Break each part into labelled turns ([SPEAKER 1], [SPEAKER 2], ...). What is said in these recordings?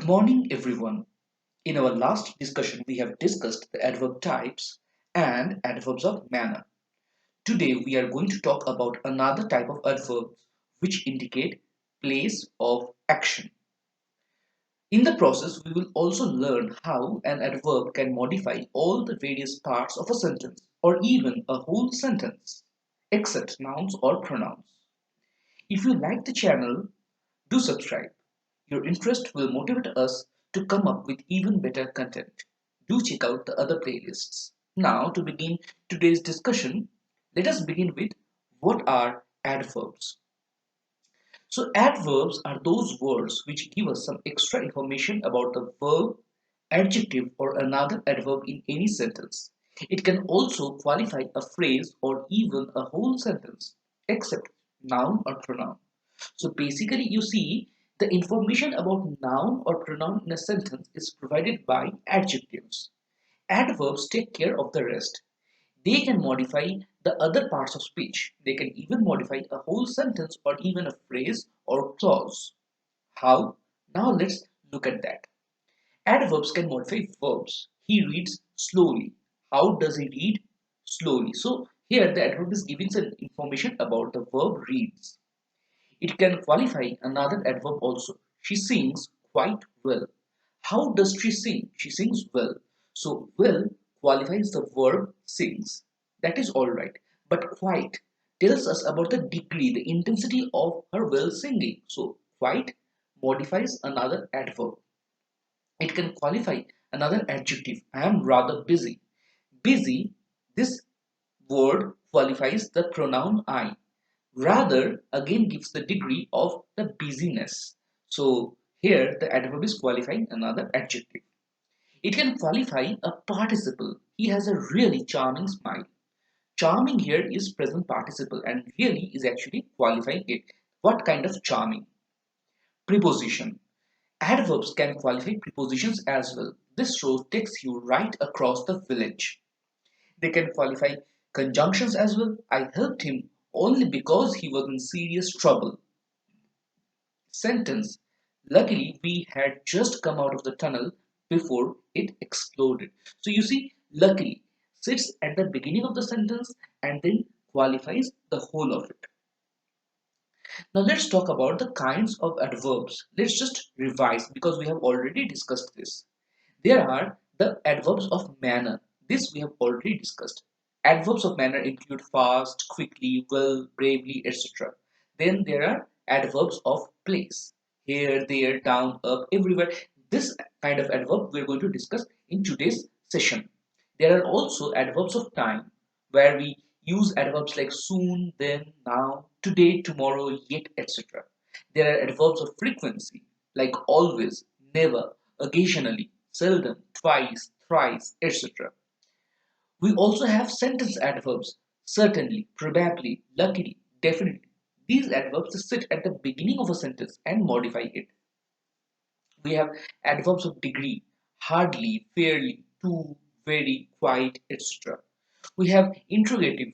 [SPEAKER 1] morning, everyone. In our last discussion, we have discussed the adverb types and adverbs of manner. Today, we are going to talk about another type of adverbs which indicate place of action. In the process, we will also learn how an adverb can modify all the various parts of a sentence or even a whole sentence, except nouns or pronouns. If you like the channel, do subscribe. Your interest will motivate us to come up with even better content. Do check out the other playlists. Now, to begin today's discussion, let us begin with what are adverbs. So, adverbs are those words which give us some extra information about the verb, adjective, or another adverb in any sentence. It can also qualify a phrase or even a whole sentence, except noun or pronoun. So basically, you see, the information about noun or pronoun in a sentence is provided by adjectives. Adverbs take care of the rest. They can modify the other parts of speech. They can even modify a whole sentence or even a phrase or clause. How? Now let's look at that. Adverbs can modify verbs. He reads slowly. How does he read? Slowly. So here the adverb is giving some information about the verb reads. It can qualify another adverb also. She sings quite well. How does she sing? She sings well. So well qualifies the verb sings. That is all right. But quite tells us about the degree, the intensity of her well singing. So quite modifies another adverb. It can qualify another adjective. I am rather busy. Busy, this word qualifies the pronoun I. Rather again gives the degree of the busyness. So here the adverb is qualifying another adjective. It can qualify a participle. He has a really charming smile. Charming here is present participle and really is actually qualifying it. What kind of charming? Preposition. Adverbs can qualify prepositions as well. This road takes you right across the village. They can qualify conjunctions as well. I helped him only because he was in serious trouble. Sentence. Luckily, we had just come out of the tunnel before it exploded. So you see, luckily sits at the beginning of the sentence and then qualifies the whole of it. Now let's talk about the kinds of adverbs. Let's just revise because we have already discussed this. There are the adverbs of manner. This we have already discussed. Adverbs of manner include fast, quickly, well, bravely, etc. Then there are adverbs of place. Here, there, down, up, everywhere. This kind of adverb we are going to discuss in today's session. There are also adverbs of time where we use adverbs like soon, then, now, today, tomorrow, yet, etc. There are adverbs of frequency like always, never, occasionally, seldom, twice, thrice, etc. We also have sentence adverbs certainly, probably, luckily, definitely. These adverbs sit at the beginning of a sentence and modify it. We have adverbs of degree, hardly, fairly, too, very, quite, etc. We have interrogative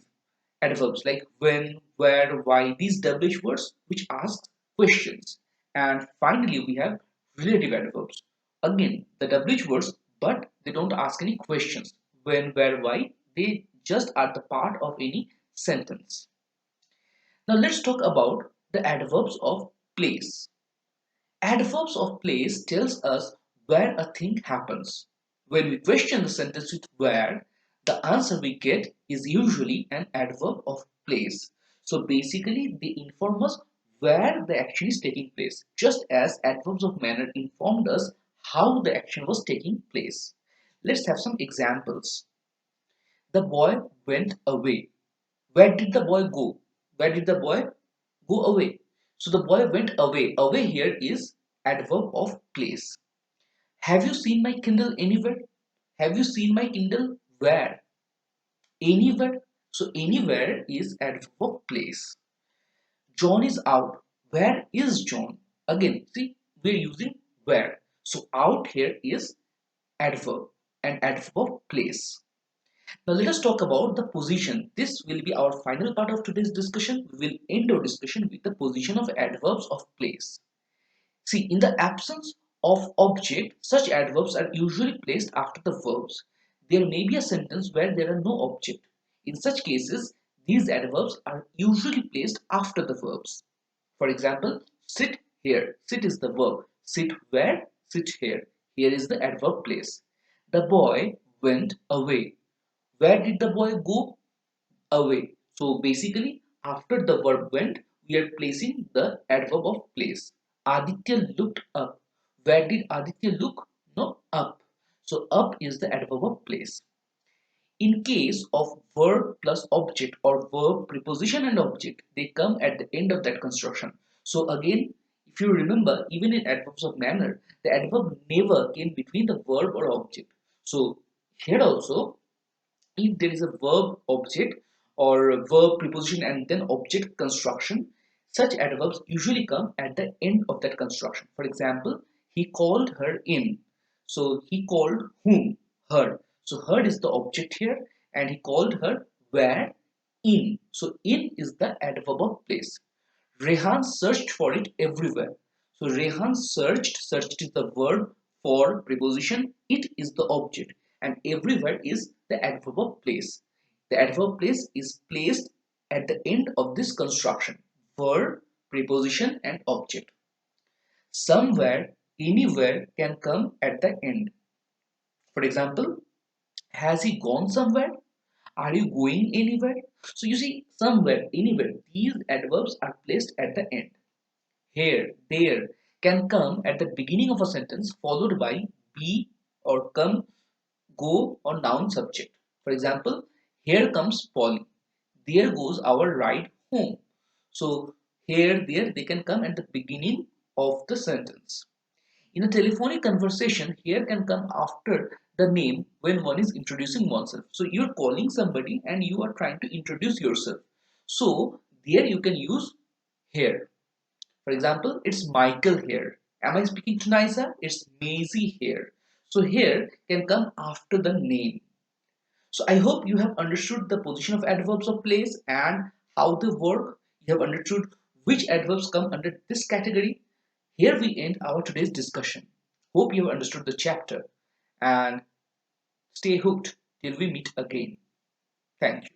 [SPEAKER 1] adverbs like when, where, why, these WH words which ask questions. And finally, we have relative adverbs. Again, the WH words, but they don't ask any questions. When, where, why, they just are the part of any sentence. Now let's talk about the adverbs of place. Adverbs of place tells us where a thing happens. When we question the sentence with where, the answer we get is usually an adverb of place. So basically, they inform us where the action is taking place, just as adverbs of manner informed us how the action was taking place. Let's have some examples. The boy went away. Where did the boy go? Where did the boy go away? So the boy went away. Away here is adverb of place. Have you seen my Kindle anywhere? Have you seen my Kindle where? Anywhere. So anywhere is adverb of place. John is out. Where is John? Again, see, we're using where. So out here is adverb and adverb of place. Now let us talk about the position. This will be our final part of today's discussion. We will end our discussion with the position of adverbs of place. See, in the absence of object, such adverbs are usually placed after the verbs. There may be a sentence where there are no object. In such cases, these adverbs are usually placed after the verbs. For example, sit here. Sit is the verb. Sit where? Sit here. Here is the adverb place. The boy went away. Where did the boy go? Away. So basically, after the verb went, we are placing the adverb of place. Aditya looked up. Where did Aditya look? No, up. So up is the adverb of place. In case of verb plus object or verb, preposition and object, they come at the end of that construction. So again, if you remember, even in adverbs of manner, the adverb never came between the verb or object. So here also, if there is a verb object or a verb preposition and then object construction, such adverbs usually come at the end of that construction. For example, he called her in. So he called whom? Her. So her is the object here and he called her where? In. So in is the adverb of place. Rehan searched for it everywhere. So Rehan searched is the verb for preposition, it is the object, and everywhere is the adverb of place. The adverb place is placed at the end of this construction, verb, preposition, and object. Somewhere, anywhere can come at the end. For example, has he gone somewhere? Are you going anywhere? So you see, somewhere, anywhere, these adverbs are placed at the end. Here, there can come at the beginning of a sentence followed by be or come, go or noun subject. For example, here comes Polly. There goes our ride home. So here, there, they can come at the beginning of the sentence. In a telephonic conversation, here can come after the name when one is introducing oneself. So you're calling somebody and you are trying to introduce yourself. So there you can use here. For example, it's Michael here. Am I speaking to Nisa? It's Maisie here. So here can come after the name. So I hope you have understood the position of adverbs of place and how they work. You have understood which adverbs come under this category. Here we end our today's discussion. Hope you have understood the chapter and stay hooked till we meet again. Thank you.